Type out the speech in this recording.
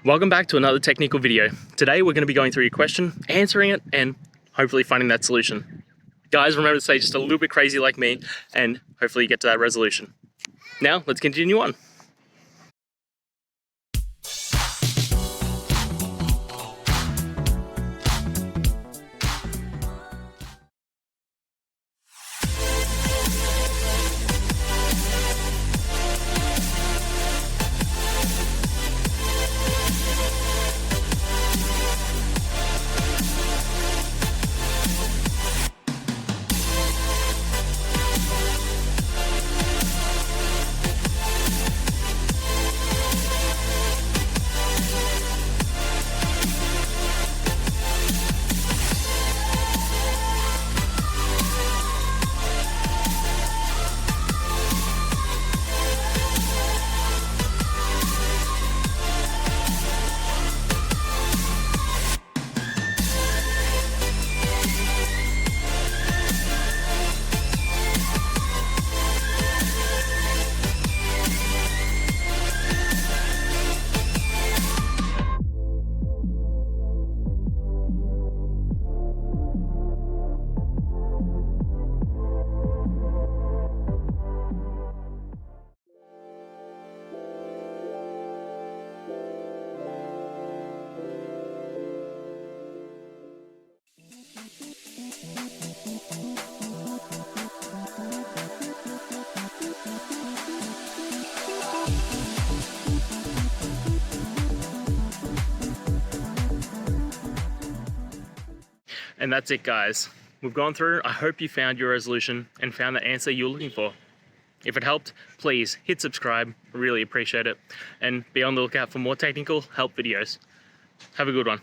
Welcome back to another technical video. Today we're going to be going through your question, answering it, and hopefully finding that solution. Guys, remember to stay just a little bit crazy like me, and hopefully you get to that resolution. Now, let's continue on. And that's it, guys. We've gone through. I hope you found your resolution and found the answer you're looking for. If it helped, please hit subscribe. I really appreciate it. And be on the lookout for more technical help videos. Have a good one.